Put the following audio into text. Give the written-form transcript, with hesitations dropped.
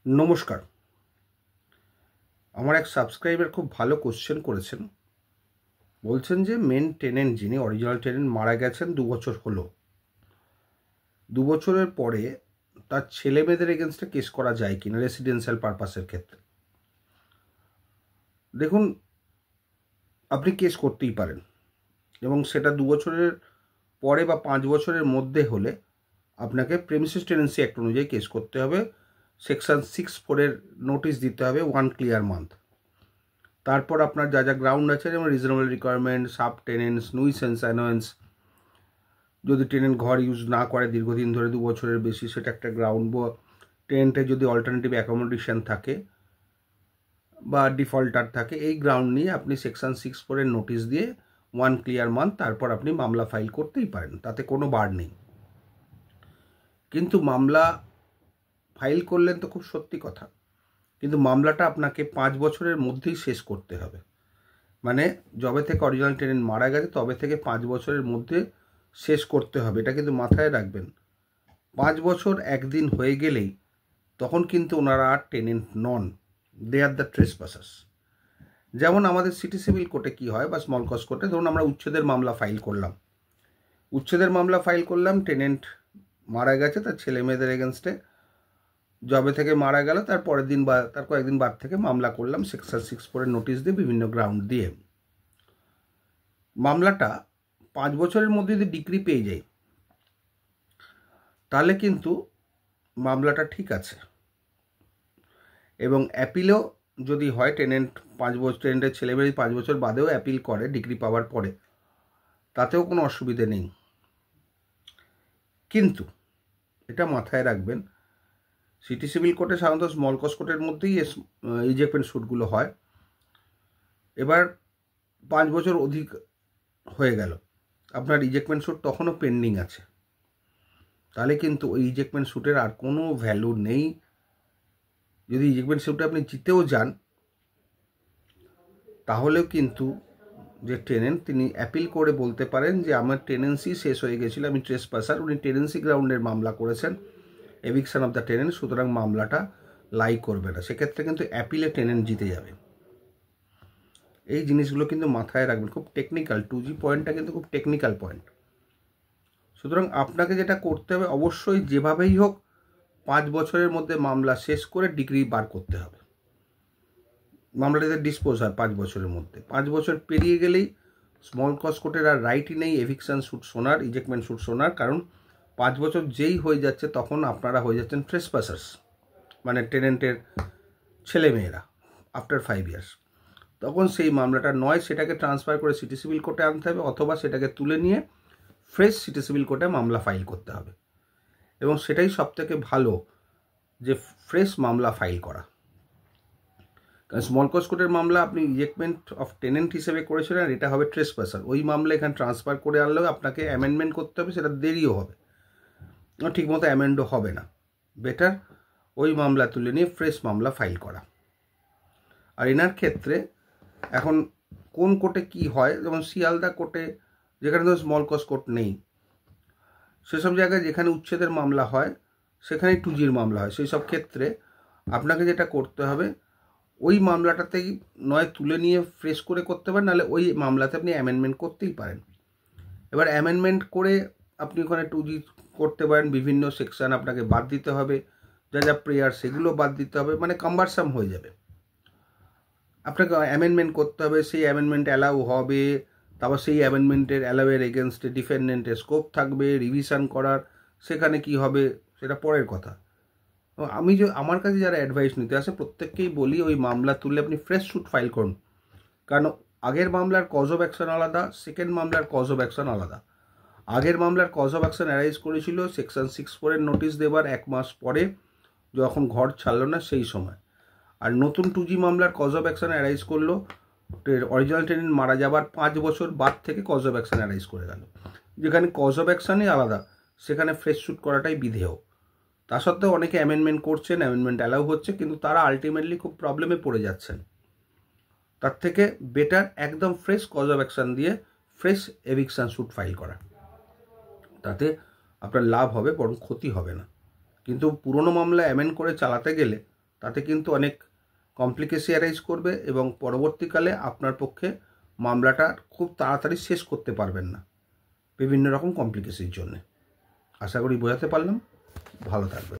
নমস্কার। আমার এক সাবস্ক্রাইবার খুব ভালো কোশ্চেন করেছেন। বলছেন যে মেন টেনেন্ট যিনি অরিজিনাল টেনেন্ট মারা গেছেন 2 বছর হলো। 2 বছরের পরে তার ছেলে মেয়েদের এগেনস্টে কেস করা যায় কিনা রেসিডেন্সিয়াল পারপাসের ক্ষেত্রে। দেখুন, আপনি কেস করতেই পারেন এবং সেটা 2 বছরের পরে বা 5 বছরের মধ্যে হলে আপনাকে প্রেমিসিস টেনেন্সি অ্যাক্ট অনুযায়ী কেস করতে হবে। সেকশন 6(4) নোটিশ দিতে হবে 1 ক্লিয়ার মান্থ। তারপর আপনার যা যা গ্রাউন্ড আছে, যেমন reasonable requirement, subtenants, nuisance annoyance, যদি টেনেন্ট ঘর ইউজ না করে দীর্ঘদিন ধরে 2 বছরের বেশি, সেটা একটা গ্রাউন্ড। টেনেন্টের যদি অল্টারনেটিভ অ্যাকোমোডেশন থাকে বা ডিফল্টার থাকে, এই গ্রাউন্ড নিয়ে আপনি সেকশন 6(4) নোটিশ দিয়ে 1 ক্লিয়ার মান্থ তারপর আপনি মামলা ফাইল করতেই পারেন, তাতে কোনো বার নেই। কিন্তু মামলা ফাইল করলেন তো খুব সত্যি কথা, কিন্তু মামলাটা আপনাকে 5 বছরের মধ্যেই শেষ করতে হবে। মানে যবে থেকে অরিজিনাল টেনেন্ট মারা গেছে তবে থেকে 5 বছরের মধ্যে শেষ করতে হবে, এটা কিন্তু মাথায় রাখবেন। 5 বছর একদিন হয়ে গেলেই তখন কিন্তু ওনারা আর tenant non, they are the ট্রেসপাসার্স। যেমন আমাদের সিটি সিভিল কোর্টে কী হয় বা স্মল কজ কোর্টে, ধরুন আমরা উচ্ছেদের মামলা ফাইল করলাম, টেনেন্ট মারা গেছে, তার ছেলে মেয়েদের এগেনস্টে যবে থেকে মারা গেল তার পরের দিন বা তার কয়েকদিন বাদ থেকে মামলা করলাম সেকশন 6(4) নোটিশ দিয়ে, বিভিন্ন গ্রাউন্ড দিয়ে। মামলাটা 5 বছরের মধ্যে যদি ডিক্রি পেয়ে যায় তাহলে কিন্তু মামলাটা ঠিক আছে, এবং অ্যাপিলও যদি হয়, টেনেন্টের ছেলেমেয়ে 5 বছর বাদেও অ্যাপিল করে ডিগ্রি পাওয়ার পরে, তাতেও কোনো অসুবিধে নেই। কিন্তু এটা মাথায় রাখবেন, সিটি সিভিল কোর্টে সাধারণত স্মল কজ কোর্টের মধ্যেই রিজেক্টমেন্ট স্যুটগুলো হয়। এবার 5 বছর অধিক হয়ে গেল, আপনার রিজেক্টমেন্ট স্যুট তখনও পেন্ডিং আছে, তাহলে কিন্তু ওই রিজেক্টমেন্ট স্যুটের আর কোনো ভ্যালু নেই। যদি রিজেক্টমেন্ট স্যুটে আপনি জিতেও যান, তাহলেও কিন্তু যে টেনেন্ট, তিনি অ্যাপিল করে বলতে পারেন যে আমার টেনেন্সি শেষ হয়ে গেছিল, আমি ট্রেসপাসার। উনি টেনেন্সি গ্রাউন্ডের মামলা করেছেন, এভিকশন অফ দ্য টেনেন্ট, সুতরাং মামলাটা লাই করবে না। সেক্ষেত্রে কিন্তু অ্যাপিলে টেনেন্ট জিতে যাবে। এই জিনিসগুলো কিন্তু মাথায় রাখবেন, খুব টেকনিক্যাল। 2G পয়েন্টটা কিন্তু খুব টেকনিক্যাল পয়েন্ট। সুতরাং আপনাকে যেটা করতে হবে, অবশ্যই যেভাবেই হোক 5 বছরের মধ্যে মামলা শেষ করে ডিগ্রি বার করতে হবে। মামলাটাতে ডিসপোজ হয় 5 বছরের মধ্যে। 5 বছর পেরিয়ে গেলেই স্মল কজ কোর্টের আর রাইটই নেই এভিকশন স্যুট শোনার, রিজেক্টমেন্ট স্যুট শোনার। কারণ 5 বছর যেই হয়ে যাচ্ছে তখন আপনারা হয়ে যাচ্ছেন ট্রেসপাসার্স, মানে টেনেন্টের ছেলেমেয়েরা, আফটার 5 ইয়ার্স। তখন সেই মামলাটা নয় সেটাকে ট্রান্সফার করে সিটি সিভিল কোর্টে আনতে হবে, অথবা সেটাকে তুলে নিয়ে ফ্রেশ সিটি সিভিল কোর্টে মামলা ফাইল করতে হবে। এবং সেটাই সবথেকে ভালো, যে ফ্রেশ মামলা ফাইল করা। কারণ স্মল কজ কোর্টের মামলা আপনি রিজেক্টমেন্ট অফ টেনেন্ট হিসেবে করেছিলেন, আর এটা হবে ট্রেসপাসার। ওই মামলা এখানে ট্রান্সফার করে আনলেও আপনাকে অ্যামেন্ডমেন্ট করতে হবে, সেটা দেরিও হবে, ঠিকমতো অ্যামেন্ডও হবে না। বেটার ওই মামলা তুলে নিয়ে ফ্রেশ মামলা ফাইল করা। আর এনার ক্ষেত্রে এখন কোন কোর্টে কি হয়, যেমন শিয়ালদা কোর্টে, যেখানে তো স্মল কজ কোর্ট নেই, সেসব জায়গায় যেখানে উচ্ছেদের মামলা হয় সেখানেই 2Gর মামলা হয়। সেই সব ক্ষেত্রে আপনাকে যেটা করতে হবে, ওই মামলাটাতেই নয় তুলে নিয়ে ফ্রেশ করে করতে পারেন, নাহলে ওই মামলাতে আপনি অ্যামেন্ডমেন্ট করতেই পারেন। এবার অ্যামেন্ডমেন্ট করে আপনি ওখানে 2G করতে পারেন, বিভিন্ন সেকশন আপনাকে বাদ দিতে হবে, যা যা প্রেয়ার সেগুলো বাদ দিতে হবে, মানে কাম্বারসাম হয়ে যাবে। আপনাকে অ্যামেন্ডমেন্ট করতে হবে, সেই অ্যামেন্ডমেন্ট অ্যালাউ হবে, তারপর সেই অ্যামেন্ডমেন্টের অ্যালাউয়ের এগেনস্টে ডিফেন্ডেন্টের স্কোপ থাকবে রিভিশন করার, সেখানে কি হবে সেটা পরের কথা। আমি আমার কাছে যারা অ্যাডভাইস নিতে আসে প্রত্যেককেই বলি, ওই মামলা তুললে আপনি ফ্রেশ স্যুট ফাইল করুন। কারণ আগের মামলার কজ অফ অ্যাকশন আলাদা, সেকেন্ড মামলার কজ অফ অ্যাকশন আলাদা। আগের মামলার কজ অফ অ্যাকশন অ্যারাইজ করেছিল সেকশন 6(4) নোটিশ দেবার 1 মাস পরে, যখন ঘর ছাড়লো না সেই সময়। আর নতুন 2G মামলার কজ অফ অ্যাকশন অ্যারাইজ করলো অরিজিনাল টেনেন্ট মারা যাবার 5 বছর বাদ থেকে কজ অফ অ্যাকশন অ্যারাইজ করে গেল। যেখানে কজ অফ অ্যাকশনই আলাদা, সেখানে ফ্রেশ স্যুট করাটাই বিধেয়। তা সত্ত্বেও অনেকে অ্যামেন্ডমেন্ট করছেন, অ্যামেন্ডমেন্ট অ্যালাউ হচ্ছে, কিন্তু তারা আলটিমেটলি খুব প্রবলেমে পড়ে যাচ্ছেন। তার থেকে বেটার একদম ফ্রেশ কজ অফ অ্যাকশন দিয়ে ফ্রেশ এভিকশন স্যুট ফাইল করা, তাতে আপনার লাভ হবে, বরং ক্ষতি হবে না। কিন্তু পুরনো মামলা অ্যামেন্ড করে চালাতে গেলে তাতে কিন্তু অনেক কমপ্লিকেশন অ্যারাইজ করবে এবং পরবর্তীকালে আপনার পক্ষে মামলাটা খুব তাড়াতাড়ি শেষ করতে পারবেন না বিভিন্ন রকম কমপ্লিকেশনের জন্য। আশা করি বোঝাতে পারলাম। ভালো থাকবেন।